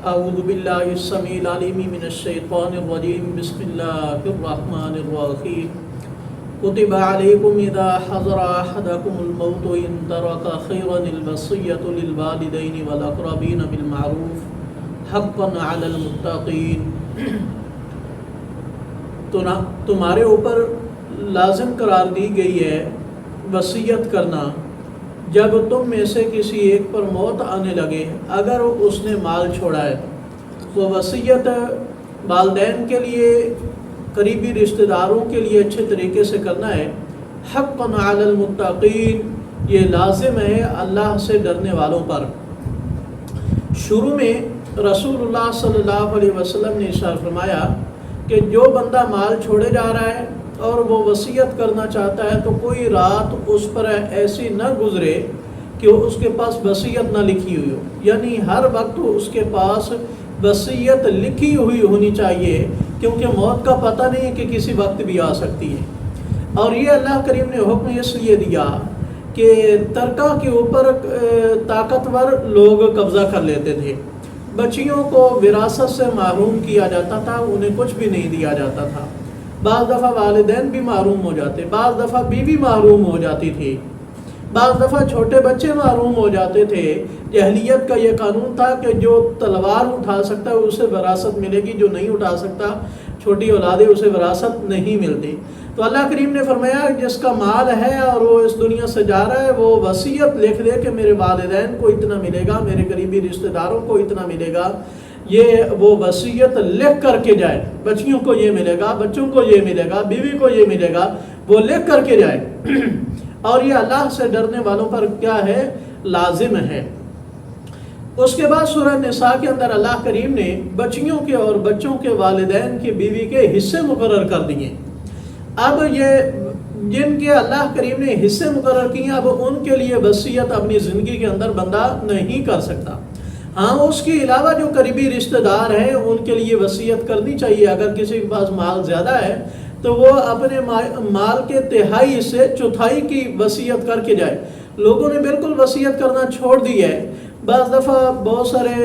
اعوذ باللہ السمیع العلیم من الشیطان الرجیم بسم اللہ الرحمن الرحیم کتب علیکم اذا حضر احدکم الموت ان ترک خیرا الوصیۃ للوالدین والاقربین بالمعروف حقا علی المتقین۔ تمہارے اوپر لازم قرار دی گئی ہے وصیت کرنا جب تم میں سے کسی ایک پر موت آنے لگے اگر اس نے مال چھوڑا ہے۔ وہ وصیت والدین کے لیے، قریبی رشتہ داروں کے لیے اچھے طریقے سے کرنا ہے۔ حقا علی المتقین، یہ لازم ہے اللہ سے ڈرنے والوں پر۔ شروع میں رسول اللہ صلی اللہ علیہ وسلم نے ارشاد فرمایا کہ جو بندہ مال چھوڑے جا رہا ہے اور وہ وصیت کرنا چاہتا ہے تو کوئی رات اس پر ایسی نہ گزرے کہ اس کے پاس وصیت نہ لکھی ہوئی ہو، یعنی ہر وقت اس کے پاس وصیت لکھی ہوئی ہونی چاہیے، کیونکہ موت کا پتہ نہیں ہے کہ کسی وقت بھی آ سکتی ہے۔ اور یہ اللہ کریم نے حکم اس لیے دیا کہ ترکہ کے اوپر طاقتور لوگ قبضہ کر لیتے تھے، بچیوں کو وراثت سے محروم کیا جاتا تھا، انہیں کچھ بھی نہیں دیا جاتا تھا۔ بعض دفعہ والدین بھی محروم ہو جاتے، بعض دفعہ بیوی محروم ہو جاتی تھی، بعض دفعہ چھوٹے بچے محروم ہو جاتے تھے۔ جاہلیت کا یہ قانون تھا کہ جو تلوار اٹھا سکتا ہے اسے وراثت ملے گی، جو نہیں اٹھا سکتا چھوٹی اولادیں اسے وراثت نہیں ملتی۔ تو اللہ کریم نے فرمایا جس کا مال ہے اور وہ اس دنیا سے جا رہا ہے وہ وصیت لکھ دے کہ میرے والدین کو اتنا ملے گا، میرے قریبی رشتہ داروں کو اتنا ملے گا، یہ وہ وصیت لکھ کر کے جائے۔ بچیوں کو یہ ملے گا، بچوں کو یہ ملے گا، بیوی کو یہ ملے گا، وہ لکھ کر کے جائے۔ اور یہ اللہ سے ڈرنے والوں پر کیا ہے؟ لازم ہے۔ اس کے بعد سورہ نساء کے اندر اللہ کریم نے بچیوں کے اور بچوں کے والدین کی بیوی کے حصے مقرر کر دیے۔ اب یہ جن کے اللہ کریم نے حصے مقرر کیے اب ان کے لیے وصیت اپنی زندگی کے اندر بندہ نہیں کر سکتا۔ ہاں اس کے علاوہ جو قریبی رشتہ دار ہیں ان کے لیے وصیت کرنی چاہیے۔ اگر کسی کے پاس مال زیادہ ہے تو وہ اپنے مال کے تہائی سے چوتھائی کی وصیت کر کے جائے۔ لوگوں نے بالکل وصیت کرنا چھوڑ دی ہے۔ بعض دفعہ بہت سارے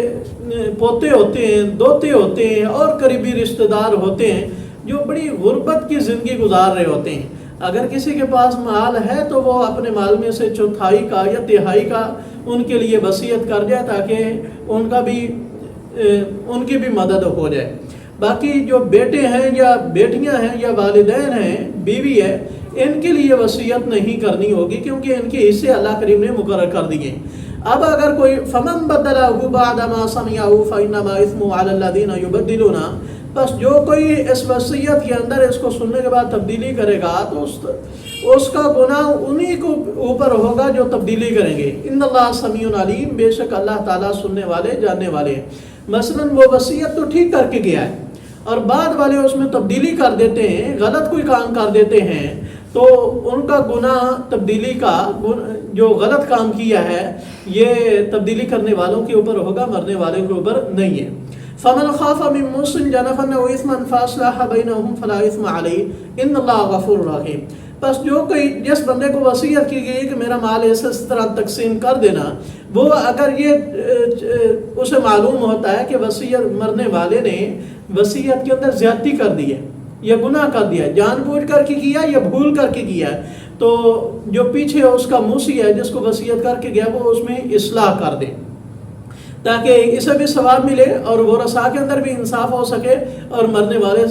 پوتے ہوتے ہیں، دوتے ہوتے ہیں اور قریبی رشتہ دار ہوتے ہیں جو بڑی غربت کی زندگی گزار رہے ہوتے ہیں۔ اگر کسی کے پاس مال ہے تو وہ اپنے مال میں سے چوتھائی کا یا تہائی کا ان کے لیے وصیت کر جائے تاکہ ان کی بھی مدد ہو جائے۔ باقی جو بیٹے ہیں یا بیٹیاں ہیں یا والدین ہیں، بیوی ہے، ان کے لیے وصیت نہیں کرنی ہوگی کیونکہ ان کے حصے اللہ کریم نے مقرر کر دیے۔ اب اگر کوئی فمن بدلہ بعد ما سمعہ فانما اثمہ علی الذین یبدلون، بس جو کوئی اس وصیت کے اندر اس کو سننے کے بعد تبدیلی کرے گا تو اس کا گناہ انہی کو اوپر ہوگا جو تبدیلی کریں گے۔ ان اللہ سمیع علیم، بے شک اللہ تعالیٰ سننے والے جاننے والے ہیں۔ مثلا وہ وصیت تو ٹھیک کر کے گیا ہے اور بعد والے اس میں تبدیلی کر دیتے ہیں، غلط کوئی کام کر دیتے ہیں تو ان کا گناہ تبدیلی کا جو غلط کام کیا ہے یہ تبدیلی کرنے والوں کے اوپر ہوگا، مرنے والوں کے اوپر نہیں ہے۔ فمن خاف من موص جنفا او اثما فاصلح بینہم فلا اثم علیہ ان اللہ غفور رحیم۔ بس جو کوئی جس بندے کو وصیت کی گئی کہ میرا مال اس طرح تقسیم کر دینا، وہ اگر یہ اسے معلوم ہوتا ہے کہ وصیت مرنے والے نے وصیت کے اندر زیادتی کر دی ہے یا گناہ کر دیا ہے، جان بوجھ کر کے کیا یا بھول کر کے کیا ہے، تو جو پیچھے اس کا موصی ہے جس کو وصیت کر کے گیا وہ اس میں اصلاح کر دے تاکہ اسے بھی ثواب ملے اور وہ ورثاء کے اندر بھی انصاف ہو سکے اور مرنے والے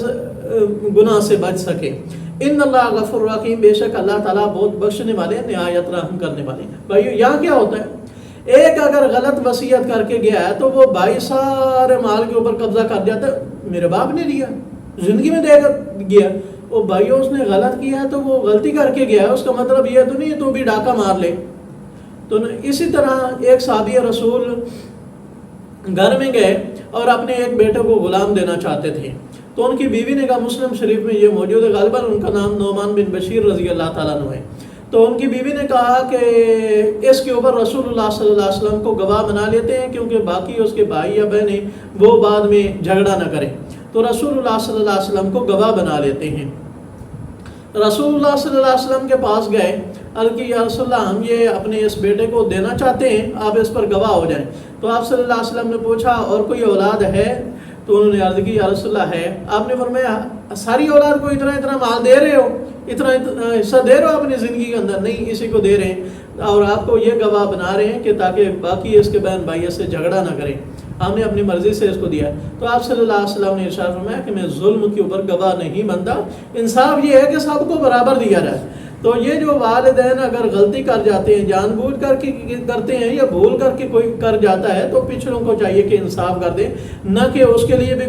گناہ سے بچ سکے۔ ان اللہ غفور رحیم، بے شک اللہ تعالیٰ بہت بخشنے والے ہیں، نہایت رحم کرنے والے ہیں۔ بھائیو یہاں کیا ہوتا ہے، ایک اگر غلط وصیت کر کے گیا ہے تو وہ بھائی سارے مال کے اوپر قبضہ کر جاتا ہے، میرے باپ نے دیا، زندگی میں دے کر گیا، وہ بھائیو اس نے غلط کیا ہے تو وہ غلطی کر کے گیا ہے، اس کا مطلب یہ تو نہیں تو بھی ڈاکہ مار لے۔ تو اسی طرح ایک صحابی رسول گھر میں گئے اور اپنے ایک بیٹے کو غلام دینا چاہتے تھے تو ان کی بیوی نے کہا، مسلم شریف میں یہ موجود ہے، غالباً ان کا نام نعمان بن بشیر رضی اللہ تعالیٰ عنہ ہے، تو ان کی بیوی نے کہا کہ اس کے اوپر رسول اللہ صلی اللہ علیہ وسلم کو گواہ بنا لیتے ہیں کیونکہ باقی اس کے بھائی یا بہنیں وہ بعد میں جھگڑا نہ کریں، تو رسول اللہ صلی اللہ علیہ وسلم کو گواہ بنا لیتے ہیں۔ رسول اللہ صلی اللہ علیہ وسلم کے پاس گئے عرض کی یا رسول اللہ ہم یہ اپنے اس بیٹے کو دینا چاہتے ہیں، آپ اس پر گواہ ہو جائیں۔ تو آپ صلی اللہ علیہ وسلم نے پوچھا اور کوئی اولاد ہے؟ تو انہوں نے عرض کی یا رسول اللہ ہے۔ آپ نے فرمایا ساری اولاد کو اتنا مال دے رہے ہو، اتنا حصہ دے رہے ہو اپنی زندگی کے اندر؟ نہیں، اسی کو دے رہے ہیں اور آپ کو یہ گواہ بنا رہے ہیں کہ تاکہ باقی اس کے بہن بھائی سے جھگڑا نہ کریں، ہم نے اپنی مرضی سے اس کو دیا۔ تو آپ صلی اللہ علیہ وسلم نے ارشاد فرمایا کہ میں ظلم کے اوپر گواہ نہیں بنتا، انصاف یہ ہے کہ سب کو برابر دیا جائے۔ تو یہ جو والدین اگر غلطی کر جاتے ہیں، جان بوجھ کر کے کرتے ہیں یا بھول کر کے کوئی کر جاتا ہے، تو پچھڑوں کو چاہیے کہ انصاف کر دیں، نہ کہ اس کے لیے بھی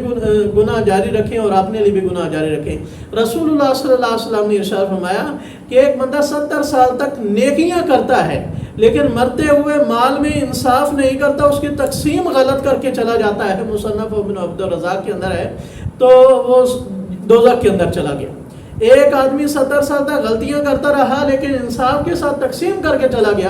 گناہ جاری رکھیں اور اپنے لیے بھی گناہ جاری رکھیں۔ رسول اللہ صلی اللہ علیہ وسلم نے ارشاد فرمایا کہ ایک بندہ 70 سال تک نیکیاں کرتا ہے لیکن مرتے ہوئے مال میں انصاف نہیں کرتا، اس کی تقسیم غلط کر کے چلا جاتا ہے، مصنف ابن عبد الرزاق کے اندر ہے، تو وہ دوزخ کے اندر چلا گیا۔ ایک آدمی 70 سال تک غلطیاں کرتا رہا لیکن انصاف کے ساتھ تقسیم کر کے چلا گیا،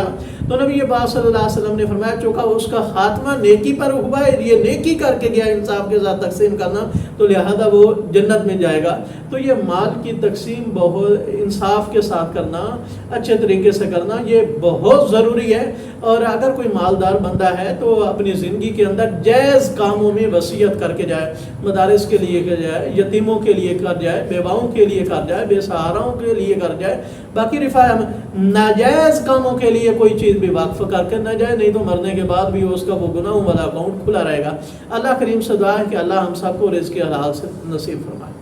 تو نبی پاک صلی اللہ علیہ وسلم نے فرمایا چونکہ اس کا خاتمہ نیکی پر ہوا ہے، یہ نیکی کر کے گیا انصاف کے ساتھ تقسیم کرنا، تو لہذا وہ جنت میں جائے گا۔ تو یہ مال کی تقسیم بہت انصاف کے ساتھ کرنا، اچھے طریقے سے کرنا، یہ بہت ضروری ہے۔ اور اگر کوئی مالدار بندہ ہے تو اپنی زندگی کے اندر جائز کاموں میں وصیت کر کے جائے، مدارس کے لیے کر جائے، یتیموں کے لیے کر جائے، بیواؤں کے لیے کر جائے، بے سہاراؤں کے لیے کر جائے، باقی ناجائز کاموں کے لیے کوئی چیز بھی وقف کر کے نہ جائے، نہیں تو مرنے کے بعد بھی اس کا وہ گناہوں والا اکاؤنٹ کھلا رہے گا۔ اللہ کریم سے دعا ہے کہ اللہ ہم سب کو رزق حلال سے نصیب فرمائے۔